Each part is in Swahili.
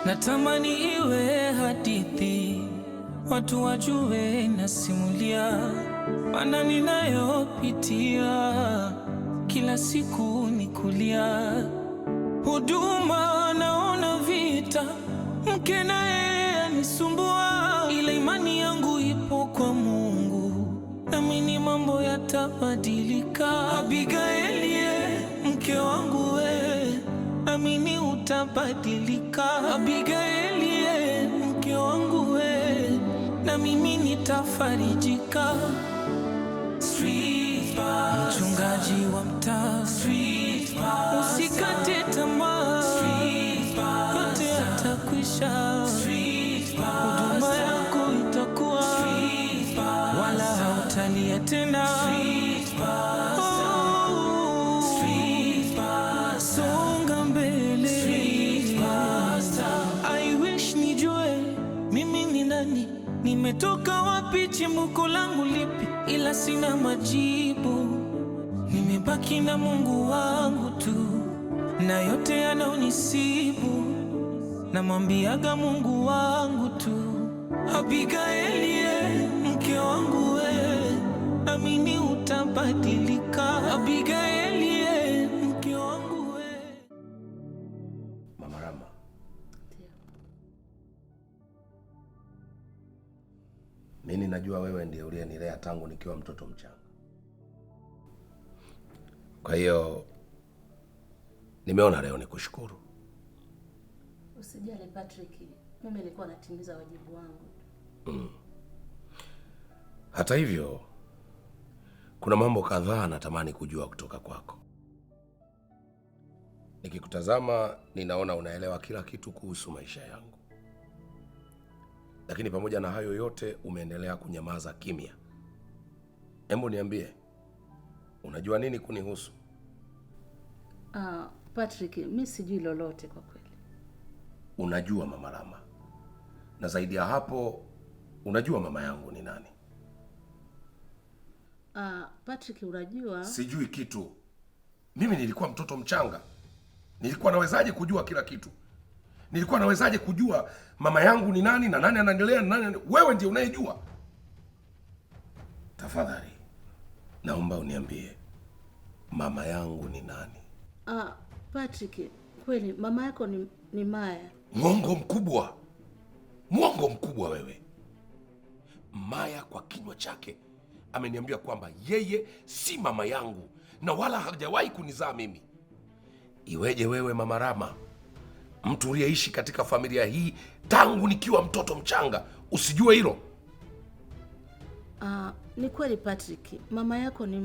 Natamani iwe hadithi, watu wajue nasimulia, maana ninayopitia kila siku ni kulia. Huduma naona vita, mke naye anisumbua, ila imani yangu ipo kwa Mungu, naamini mambo yatabadilika. Abigaili, mke wangu we, naamini utabadilika. Abigaili, mke wangu we, na mimi nitafarijika. Mchungaji wa mtaa, usikate tamaa, yote yatakwisha. Huduma yako itakuwa, wala hautalia tena. Songa mbele. I wish nijue mimi ni nani, nimetoka wapi, chimbuko langu lipi, ila sina majibu. Nimebaki na Mungu wangu tu, na yote yanaonisibu namwambiaga Mungu wangu tu. Abigaili, mke wangu we, amini utabadilika. Abigaili, mke wangu we. Mama Rama, mimi najua wewe ndiye uliyenilea tangu nikiwa mtoto mchanga. Kwa hiyo nimeona leo nikushukuru. Usijali Patrick, mimi nilikuwa natimiza wajibu wangu. Hata hivyo, kuna mambo kadhaa natamani kujua kutoka kwako. Nikikutazama ninaona unaelewa kila kitu kuhusu maisha yangu. Lakini pamoja na hayo yote umeendelea kunyamaza kimya. Hebu niambie, unajua nini kunihusu? Patrick, mimi sijui lolote kwa kweli. Unajua Mama Rama. Na zaidi ya hapo, unajua mama yangu ni nani? Patrick, unajua sijui kitu. Mimi nilikuwa mtoto mchanga. Nilikuwa nawezaje kujua kila kitu? Nilikuwa nawezaje kujua mama yangu ni nani na nani anaendelea na nani? Wewe ndiye unayejua. Tafadhali, naomba uniambie mama yangu ni nani? Patrick, kweli mama yako ni Maya. Mwongo mkubwa. Mwongo mkubwa wewe. Maya kwa kinywa chake ameniambia kwamba yeye si mama yangu na wala hajawahi kunizaa mimi. Iweje wewe Mama Rama, mtu uliyeishi katika familia hii tangu nikiwa mtoto mchanga, usijue hilo? Ni kweli Patrick, mama yako ni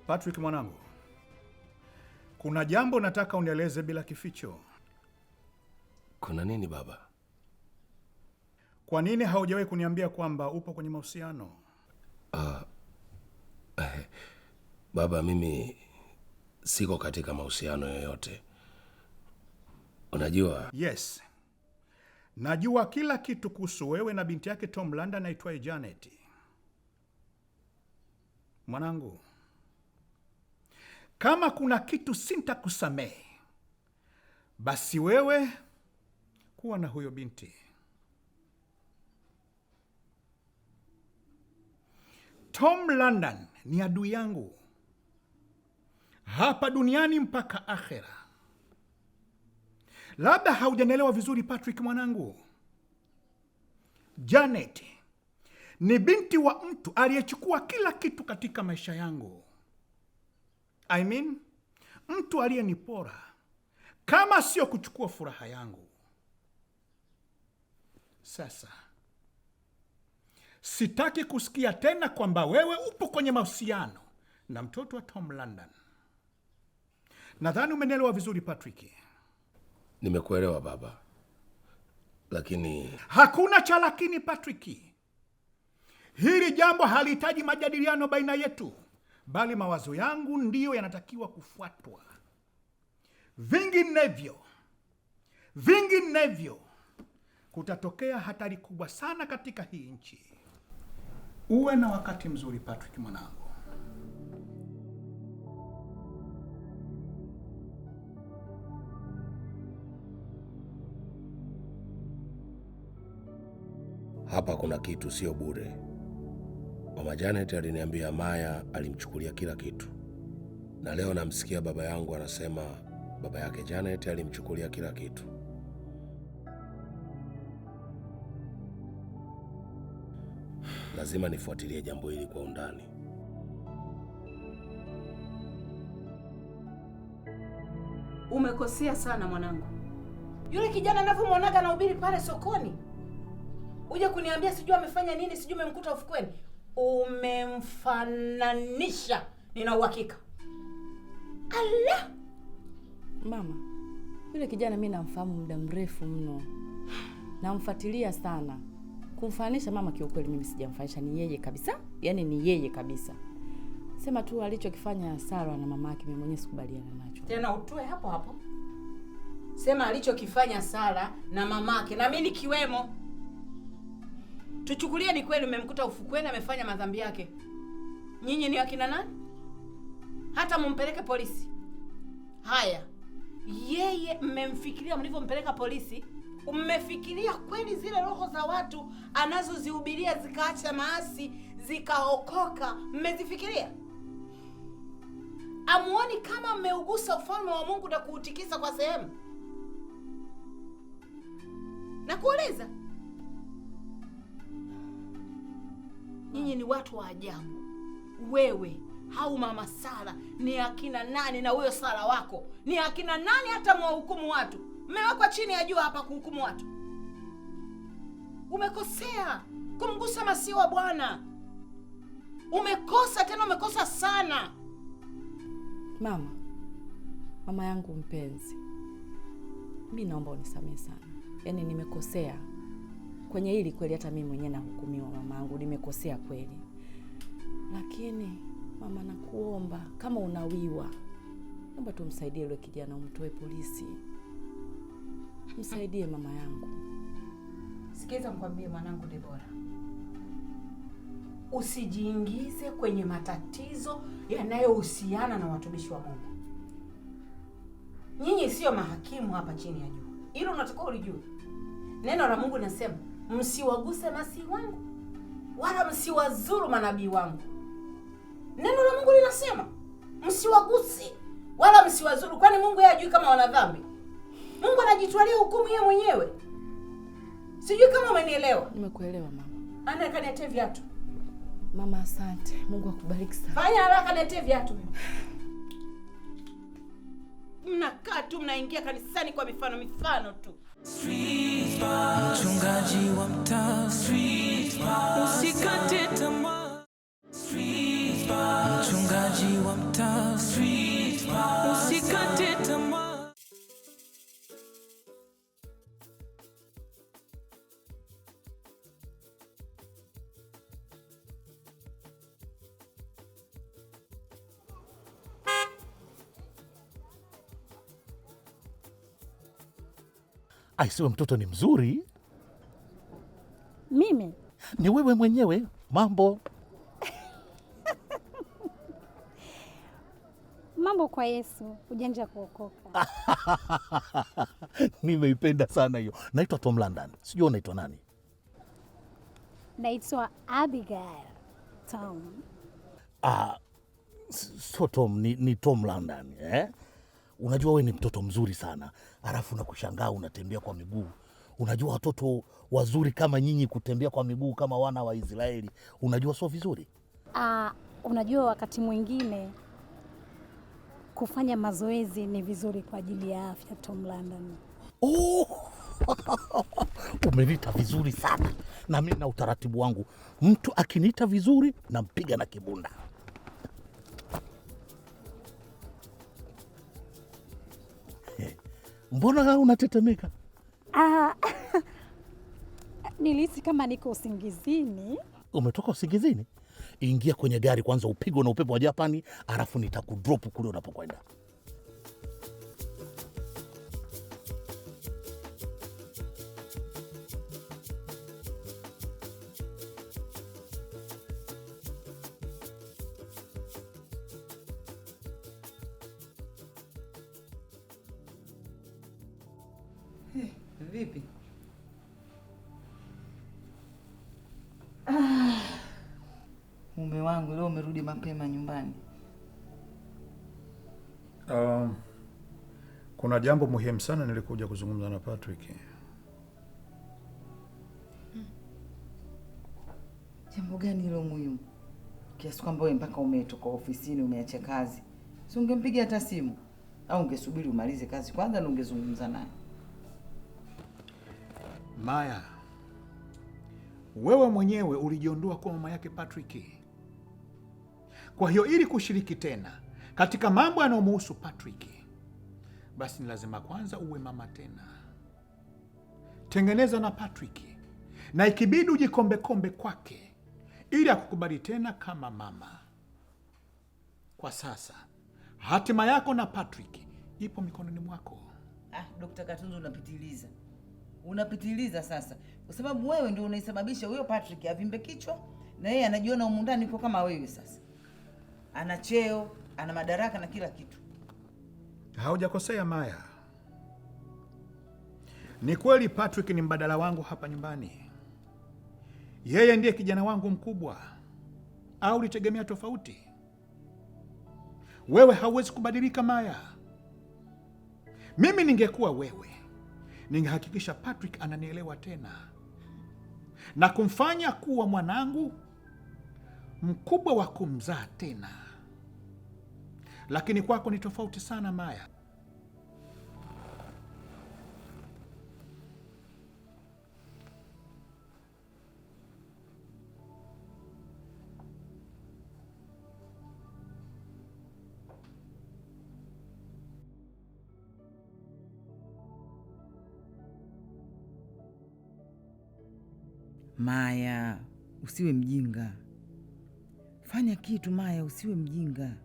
Patrick mwanangu, kuna jambo nataka unieleze bila kificho. Kuna nini baba? Kwa nini haujawahi kuniambia kwamba upo kwenye mahusiano? Baba, mimi siko katika mahusiano yoyote. Unajua? Yes. Najua kila kitu kuhusu wewe na binti yake Tom London aitwaye Janet. Mwanangu, kama kuna kitu sintakusamehe, basi wewe kuwa na huyo binti. Tom London ni adui yangu hapa duniani mpaka akhera. Labda haujanielewa vizuri Patrick mwanangu. Janet ni binti wa mtu aliyechukua kila kitu katika maisha yangu. I mean, mtu aliyenipora kama sio kuchukua furaha yangu. Sasa sitaki kusikia tena kwamba wewe upo kwenye mahusiano na mtoto wa Tom London. Nadhani umenielewa vizuri Patrick. Nimekuelewa baba, lakini... Hakuna cha lakini Patrick. Hili jambo halihitaji majadiliano baina yetu, bali mawazo yangu ndiyo yanatakiwa kufuatwa. Vinginevyo kutatokea hatari kubwa sana katika hii nchi. Uwe na wakati mzuri Patrick mwanangu. Hapa kuna kitu sio bure. Mama Janet aliniambia Maya alimchukulia kila kitu. Na leo namsikia baba yangu anasema baba yake Janet alimchukulia kila kitu. Lazima nifuatilie jambo hili kwa undani. Umekosea sana mwanangu. Yule kijana anavyomwonaga na ubiri pale sokoni, uje kuniambia sijui amefanya nini, sijui umemkuta ufukweni. Umemfananisha, nina uhakika. Allah! Mama, yule kijana mimi namfahamu muda mrefu mno. Namfuatilia sana. Kumfananisha mama, kiukweli mimi sijamfananisha, ni yeye kabisa. Yaani ni yeye kabisa. Sema tu alichokifanya Sara na mama yake mimi mwenyewe sikubaliana nacho. Tena utoe hapo hapo. Sema alichokifanya Sara na mamake na mimi nikiwemo. Tuchukulie ni kweli umemkuta ufukweni amefanya madhambi yake. Nyinyi ni wakina nani? Hata mumpeleke polisi. Haya. Yeye mmemfikiria mlivyompeleka polisi, mmefikiria kweli zile roho za watu anazozihubiria zikaacha maasi, zikaokoka, mmezifikiria? Amuoni kama mmeugusa ufalme wa Mungu na kuutikisa kwa sehemu? Na kuuliza, nyinyi ni watu wa ajabu. Wewe au mama Sara ni akina nani, na huyo Sara wako ni akina nani hata mwahukumu watu? Mmewekwa chini ya jua hapa kuhukumu watu. Umekosea kumgusa masihi wa Bwana. Umekosa, tena umekosa sana. Mama yangu mpenzi, mimi naomba unisamehe sana. Yaani nimekosea kwenye hili kweli, hata mimi mwenyewe nahukumiwa mamangu, nimekosea kweli. Lakini mama, nakuomba kama unawiwa, naomba tumsaidie yule kijana, umtoe polisi. Msaidie mama yangu. Sikiza nikwambie mwanangu Debora. Usijiingize kwenye matatizo yanayohusiana na watumishi wa Mungu. Nyinyi sio mahakimu hapa chini ya jua. Hilo unatakiwa ulijue. Neno la Mungu linasema, msiwaguse masihi wangu wala msiwazuru manabii wangu. Neno la Mungu linasema, msiwaguse wala msiwazuru. Kwani Mungu yeye hajui kama wana dhambi? Mungu anajitwalia hukumu yeye mwenyewe. Sijui kama umenielewa. Nimekuelewa mama. Ana kaniletee viatu. Mama asante. Mungu akubariki sana. Fanya haraka niletee viatu. Mnakaa tu mnaingia kanisani kwa mifano tu. Mchungaji wa mtaa, usikate tamaa. Mchungaji wa mtaa, usikate tamaa. Aisiwe, mtoto ni mzuri. Mimi? Ni wewe mwenyewe. Mambo mambo kwa Yesu, ujanja kuokoka. Nimeipenda sana hiyo. Naitwa Tom London. Sijui unaitwa nani? Naitwa Abigail Tom. So Tom, ni Tom London, eh? Unajua wewe ni mtoto mzuri sana. Alafu nakushangaa unatembea kwa miguu. Unajua watoto wazuri kama nyinyi kutembea kwa miguu kama wana wa Israeli, unajua sio vizuri? Unajua wakati mwingine kufanya mazoezi ni vizuri kwa ajili ya afya, Tom London. Umeniita vizuri sana. Na mimi na utaratibu wangu, mtu akiniita vizuri nampiga na kibunda. Mbona unatetemeka? Nilihisi kama niko usingizini. Umetoka usingizini? Ingia kwenye gari kwanza, upigwe na upepo wa Japani, alafu nitakudrop kule unapokwenda. Vipi? Mume wangu leo umerudi mapema nyumbani. Kuna jambo muhimu sana nilikuja kuzungumza na Patrick. Jambo gani hilo muhimu? Kiasi kwamba wewe mpaka umetoka ofisini umeacha kazi. Si ungempigia hata simu? Au ungesubiri umalize kazi kwanza na ungezungumza naye? Maya, wewe mwenyewe ulijiondoa kwa mama yake Patrick. Kwa hiyo ili kushiriki tena katika mambo yanayomhusu Patrick, basi ni lazima kwanza uwe mama tena. Tengeneza na Patrick, na ikibidi ujikombe kwake ili akukubali tena kama mama. Kwa sasa hatima yako na Patrick ipo mikononi mwako. Dr. Katunzi unapitiliza. Unapitiliza sasa. Kwa sababu wewe ndio unaisababisha huyo Patrick avimbe kichwa, na yeye anajiona humu ndani yuko kama wewe sasa. Ana cheo, ana madaraka na kila kitu. Haujakosea Maya. Ni kweli Patrick ni mbadala wangu hapa nyumbani. Yeye ndiye kijana wangu mkubwa. Au ulitegemea tofauti? Wewe hauwezi kubadilika Maya. Mimi ningekuwa wewe, ningehakikisha Patrick ananielewa tena na kumfanya kuwa mwanangu mkubwa wa kumzaa tena. Lakini kwako ni tofauti sana Maya. Maya, usiwe mjinga. Fanya kitu Maya, usiwe mjinga.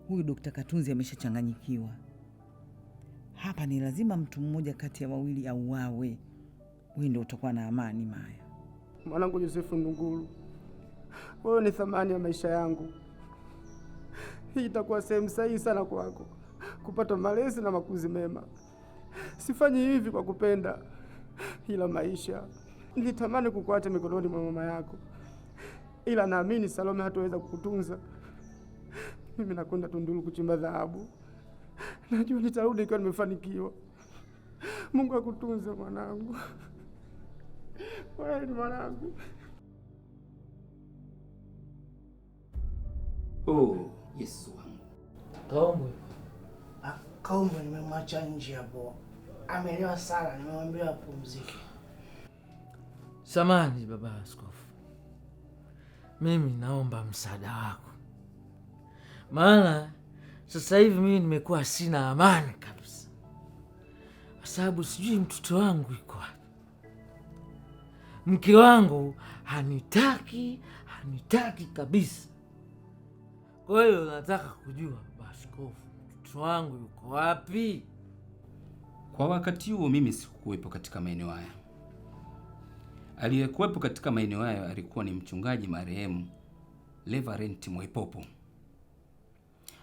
Huyu Dr. Katunzi ameshachanganyikiwa. Hapa ni lazima mtu mmoja kati ya wawili auawe. Wewe ndio utakuwa na amani Maya. Mwanangu Yosefu Ndunguru, wewe ni thamani ya maisha yangu. Hii itakuwa sehemu sahihi sana kwako kupata malezi na makuzi mema. Sifanyi hivi kwa kupenda, ila maisha. Nilitamani kukuacha mikononi mwa mama yako, ila naamini Salome hataweza kukutunza. Mimi nakwenda Tunduru kuchimba dhahabu. Najua nitarudi ikiwa nimefanikiwa. Mungu akutunze mwanangu. Wewe ni mwanangu. Oh, Yesu wangu. Kaombwe. Kaombwe nimemwacha nje hapo. Amelewa sana, nimemwambia apumzike. Samahani baba askofu. Mimi naomba msaada wako. Maana sasa hivi mimi nimekuwa sina amani kabisa. Kwa sababu sijui mtoto wangu yuko wapi. Mke wangu hanitaki kabisa. Kwa hiyo nataka kujua baba askofu, mtoto wangu yuko wapi? Kwa wakati huo mimi sikuwepo katika maeneo haya. Aliyekuwepo katika maeneo hayo alikuwa ni mchungaji marehemu Reverend Mwaipopo,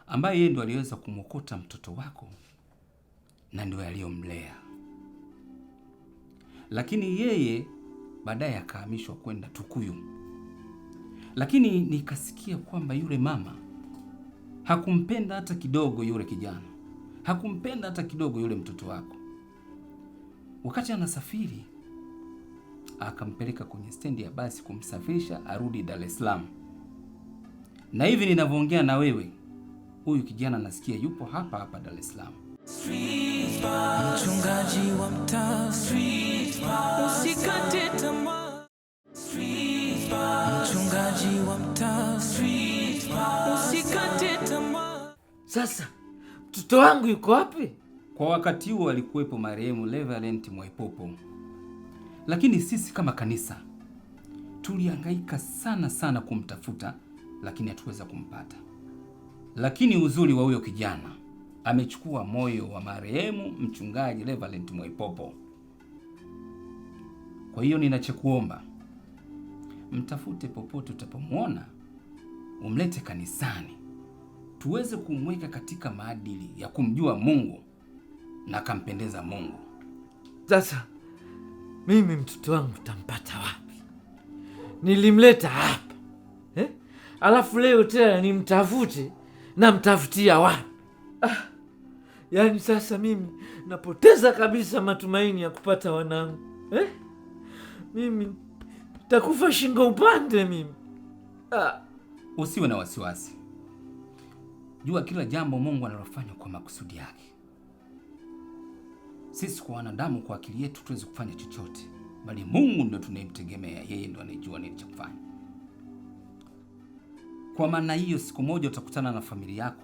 ambaye yeye ndo aliweza kumwokota mtoto wako na ndio aliyomlea. Lakini yeye baadaye akahamishwa kwenda Tukuyu. Lakini nikasikia kwamba yule mama hakumpenda hata kidogo yule kijana. Hakumpenda hata kidogo yule mtoto wako. Wakati anasafiri, akampeleka kwenye stendi ya basi kumsafirisha arudi Dar es Salaam. Na hivi ninavyoongea na wewe, huyu kijana nasikia yupo hapa hapa Dar es Salaam. Mchungaji wa mtaa, usikate tamaa. Mchungaji wa mtaa, usikate tamaa. Sasa mtoto wangu yuko wapi? Kwa wakati huo alikuwepo marehemu Reverend Mwaipopo, lakini sisi kama kanisa tulihangaika sana kumtafuta, lakini hatuweza kumpata. Lakini uzuri wa huyo kijana, amechukua moyo wa marehemu mchungaji Reverend Mwaipopo. Kwa hiyo ninachokuomba, mtafute popote utapomwona, umlete kanisani, tuweze kumweka katika maadili ya kumjua Mungu na kampendeza Mungu. Sasa mimi mtoto wangu tampata wapi? Nilimleta hapa alafu leo tena nimtafute, namtafutia wapi? Yaani sasa mimi napoteza kabisa matumaini ya kupata wanangu. Mimi takufa shingo upande mimi. Usiwe na wasiwasi. Jua kila jambo Mungu analofanya kwa makusudi yake. Sisi kwa wanadamu, kwa akili yetu tuweze kufanya chochote, bali Mungu ndio tunayemtegemea. Yeye ndio anayejua nini cha kufanya. Kwa maana hiyo, siku moja utakutana na familia yako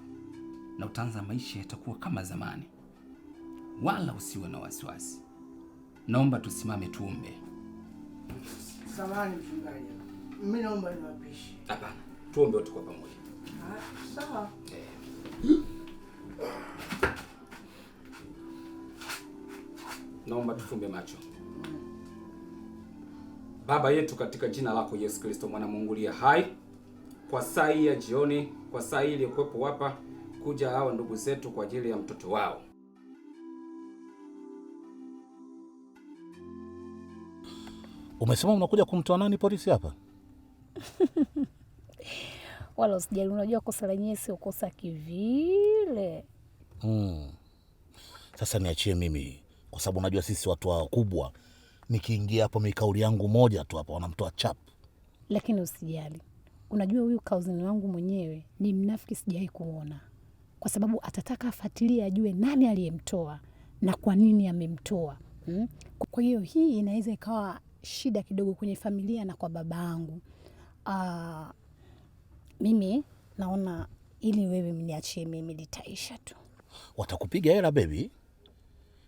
na utaanza maisha yatakuwa kama zamani. Wala usiwe na wasiwasi. Naomba tusimame tuombe. Samahani mchungaji, mimi naomba niwapishe. Hapana, tuombe wote kwa pamoja. Sawa. Naomba tufumbe macho. Baba yetu, katika jina lako Yesu Kristo mwana Mungu aliye hai, kwa saa hii ya jioni, kwa saa hii iliyokuwepo hapa kuja hawa ndugu zetu kwa ajili ya mtoto wao, Umesema unakuja kumtoa nani polisi hapa? Wala usijali, unajua kosa lenyewe sio kosa kivile. Sasa niachie mimi, kwa sababu unajua sisi watu wakubwa, nikiingia hapo mikauli yangu moja tu hapa wanamtoa chap. Lakini usijali, unajua huyu kauzini wangu mwenyewe ni mnafiki sijawahi kuona, kwa sababu atataka afuatilie ajue nani aliyemtoa na kwa nini amemtoa. Kwa hiyo hii inaweza ikawa shida kidogo kwenye familia na kwa baba yangu. Mimi naona ili wewe mniachie mimi litaisha tu. Watakupiga hela baby.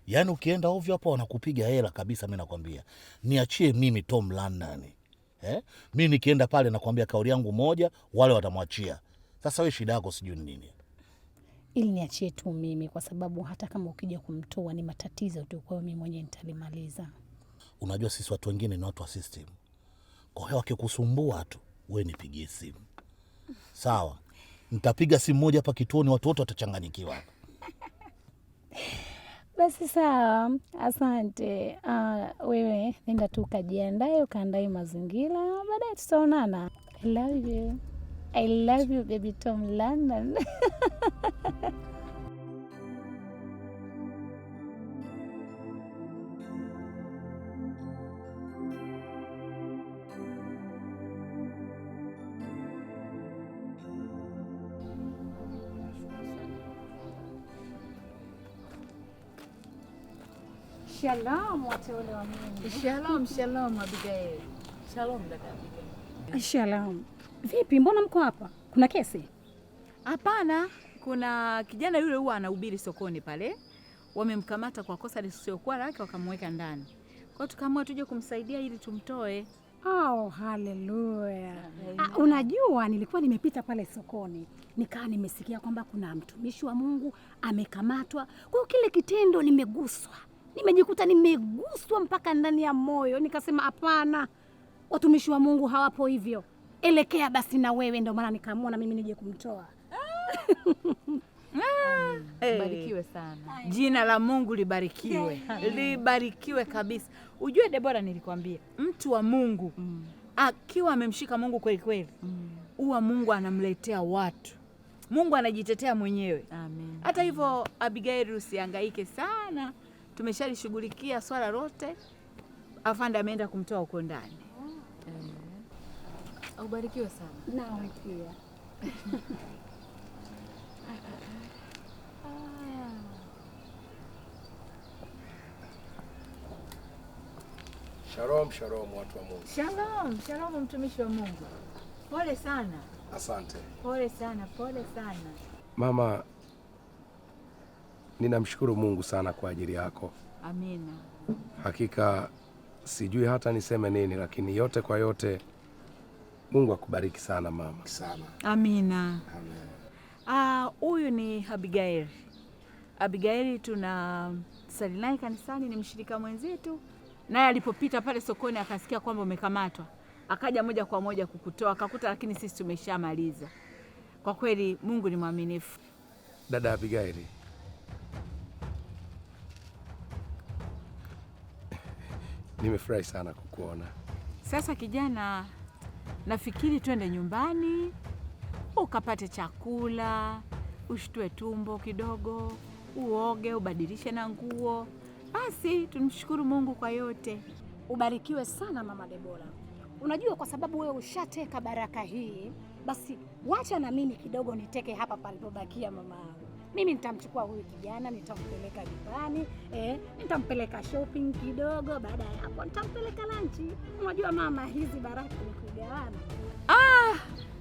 Yaani ukienda ovyo hapo wanakupiga hela kabisa, mimi nakwambia. Niachie mimi Tom London. Mimi nikienda pale nakwambia kauli yangu moja, wale watamwachia. Sasa wewe shida yako sijui nini? Ili niachie tu mimi, kwa sababu hata kama ukija kumtoa ni matatizo tu, kwa hiyo mimi mwenyewe nitalimaliza. Unajua sisi watu wengine ni watu wa system. Kwa hiyo wakikusumbua tu, wewe nipigie simu. Sawa? Nitapiga simu moja hapa kituoni, watu wote watachanganyikiwa hapa. Basi sawa, asante. Wewe nenda tu ukajiandae, ukaandae mazingira, baadaye tutaonana. I love you. I love you baby Tom London. Shalom wateule wa Mungu. Shalom, shalom Abigail. Shalom dada Abigail. Shalom. Vipi, mbona mko hapa? Kuna kesi? Hapana, kuna kijana yule huwa anahubiri sokoni pale. Wamemkamata kwa kosa lisiokuwa lake, wakamweka ndani. Kwa hiyo tukaamua tuje kumsaidia ili tumtoe. Oh, haleluya. Unajua nilikuwa nimepita pale sokoni, nikaa nimesikia kwamba kuna mtumishi wa Mungu amekamatwa. Kwa hiyo kile kitendo nimeguswa. Nimejikuta nimeguswa mpaka ndani ya moyo. Nikasema hapana, watumishi wa Mungu hawapo hivyo. Elekea basi na wewe, ndio maana nikaamua na mimi nije kumtoa. Barikiwe sana. Jina la Mungu libarikiwe. Libarikiwe kabisa. Ujue Debora, nilikwambia mtu wa Mungu akiwa amemshika Mungu kweli kweli, huwa Mungu anamletea watu. Mungu anajitetea mwenyewe. Amen. Hata hivyo Abigail, usihangaike sana. Tumeshalishughulikia swala lote. Afande ameenda kumtoa huko ndani. Ubarikiwe sana. Nawe pia. Shalom, shalom watu wa Mungu. Shalom, shalom mtumishi wa Mungu. Pole sana. Asante. Pole sana, pole sana. Mama, ninamshukuru Mungu sana kwa ajili yako. Amina. Hakika sijui hata niseme nini, lakini yote kwa yote Mungu akubariki sana mama. Sana. Amina. Huyu ni Abigail. Abigail tuna sali naye kanisani, ni mshirika mwenzetu. Naye alipopita pale sokoni akasikia kwamba umekamatwa, akaja moja kwa moja kukutoa, akakuta lakini sisi tumeshamaliza. Kwa kweli Mungu ni mwaminifu. Dada Abigail, nimefurahi sana kukuona. Sasa kijana, nafikiri twende nyumbani ukapate chakula, ushtue tumbo kidogo, uoge, ubadilishe na nguo. Basi tumshukuru Mungu kwa yote. Ubarikiwe sana Mama Debora. Unajua, kwa sababu wewe ushateka baraka hii, basi wacha na mimi kidogo niteke hapa palipobakia mama yangu. Mimi nitamchukua huyu kijana, nitampeleka nyumbani, nitampeleka shopping kidogo, baada ya hapo nitampeleka lunch. Unajua mama, hizi baraka ni kugawana.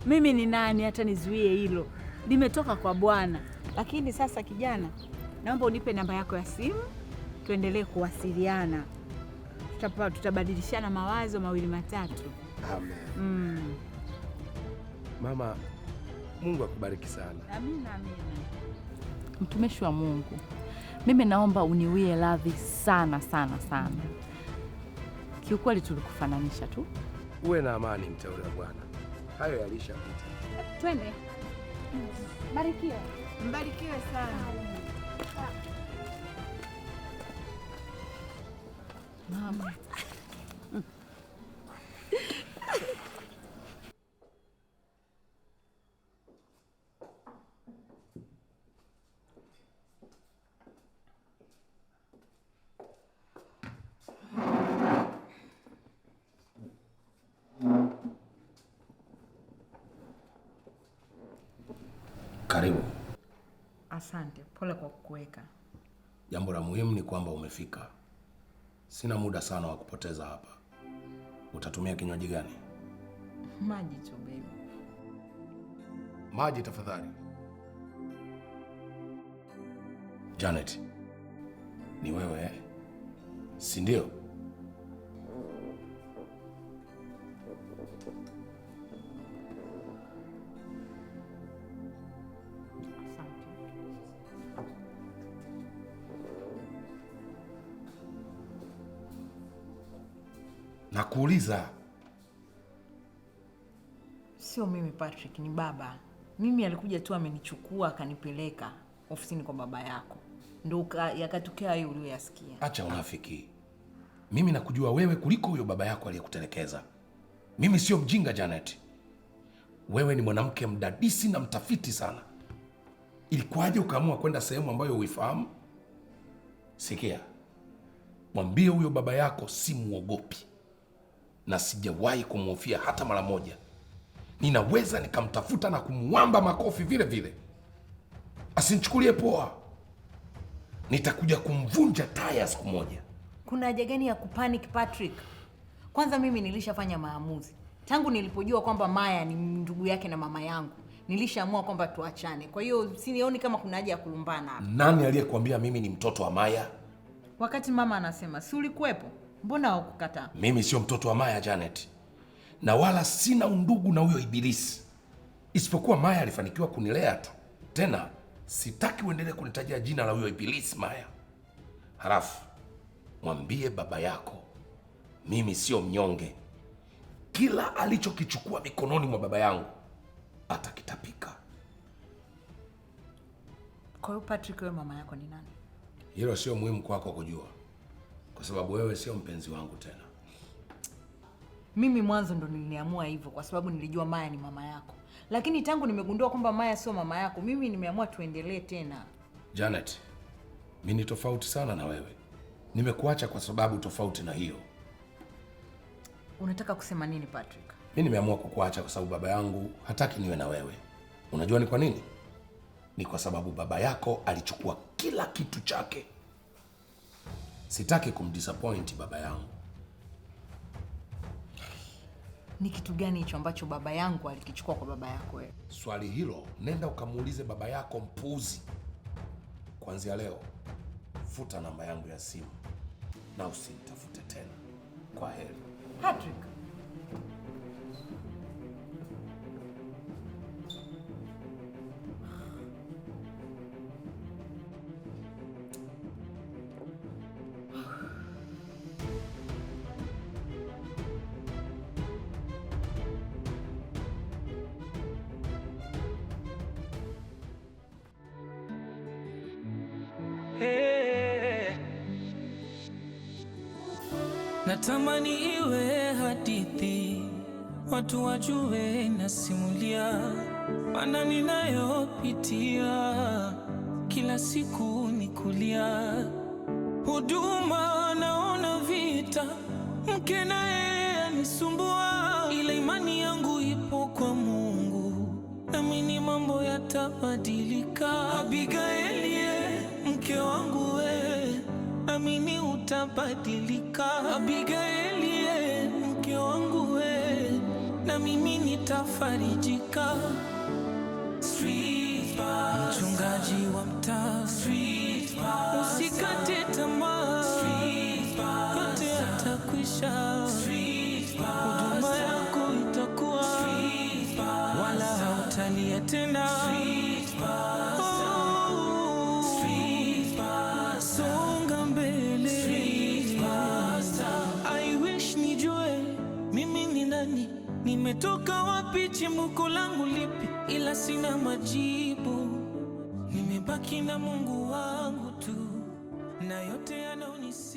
Mimi ni nani hata nizuie hilo? Limetoka kwa Bwana. Lakini sasa kijana, naomba unipe namba yako ya simu, tuendelee kuwasiliana. Tutabadilishana mawazo mawili matatu. Amen. Mama, Mungu akubariki sana. Amina, amina. Mtumishi wa Mungu, mimi naomba uniwie radhi sana sana sana. Kiukweli tulikufananisha tu. Uwe na amani, mteule wa Bwana. Hayo yalishapita. Twende. Barikiwe. Mbarikiwe sana. Mama. Karibu. Asante, pole kwa kukuweka. Jambo la muhimu ni kwamba umefika. Sina muda sana wa kupoteza hapa. Utatumia kinywaji gani? Maji tu baby. Maji tafadhali. Janet, ni wewe si ndio? Nakuuliza. Sio mimi Patrick, ni baba. Mimi alikuja tu amenichukua akanipeleka ofisini kwa baba yako. Ndio yakatokea hayo uliyoyasikia. Acha unafiki. Mimi nakujua wewe kuliko huyo baba yako aliyekutelekeza. Mimi sio mjinga Janet. Wewe ni mwanamke mdadisi na mtafiti sana. Ilikuwaje ukaamua kwenda sehemu ambayo huifahamu? Sikia. Mwambie huyo baba yako si muogopi. Na sijawahi kumhofia hata mara moja. Ninaweza nikamtafuta na kumwamba makofi vile vile. Asinichukulie poa. Nitakuja kumvunja taya siku moja. Kuna haja gani ya kupanic Patrick? Kwanza mimi nilishafanya maamuzi. Tangu nilipojua kwamba Maya ni ndugu yake na mama yangu, nilishaamua kwamba tuachane. Kwa hiyo sioni kama kuna haja ya kulumbana hapa. Nani aliyekuambia mimi ni mtoto wa Maya? Wakati mama anasema, si ulikuwepo? Mbona hukukataa? Mimi sio mtoto wa Maya Janet. Na wala sina undugu na huyo ibilisi. Isipokuwa Maya alifanikiwa kunilea tu. Tena sitaki uendelee kunitajia jina la huyo ibilisi Maya. Halafu mwambie baba yako mimi sio mnyonge. Kila alichokichukua mikononi mwa baba yangu atakitapika. Kwa hiyo Patrick, wewe mama yako ni nani? Hilo sio muhimu kwako kujua. Kwa sababu wewe sio mpenzi wangu tena. Mimi mwanzo ndo niliamua hivyo kwa sababu nilijua Maya ni mama yako. Lakini tangu nimegundua kwamba Maya sio mama yako, mimi nimeamua tuendelee tena. Janet, mimi ni tofauti sana na wewe. Nimekuacha kwa sababu tofauti na hiyo. Unataka kusema nini Patrick? Mimi nimeamua kukuacha kwa sababu baba yangu hataki niwe na wewe. Unajua ni kwa nini? Ni kwa sababu baba yako alichukua kila kitu chake. Sitaki kumdisappoint baba yangu. Ni kitu gani hicho ambacho baba yangu alikichukua kwa baba yako wewe? Swali hilo nenda ukamuulize baba yako mpuuzi. kuanzia leo futa namba yangu ya simu na usinitafute tena. Kwa heri. Patrick. Natamani iwe hadithi, watu wajue nasimulia maana ninayopitia kila siku ni kulia. Huduma naona vita, mke naye anisumbua, ila imani yangu ipo kwa Mungu, naamini mambo yatabadilika. Abigaili, mke wangu we, amini utabadilika. Abigaili, mke wangu we, na mimi nitafarijika. Mchungaji wa mtaa, usikate tamaa, yote yatakwisha. Huduma yako itakuwa, wala hautalia tena. Songa mbele. I wish nijue mimi ni nani, nimetoka wapi, chimbuko langu lipi, ila sina majibu. Nimebaki na Mungu wangu tu, na yote yanaonisi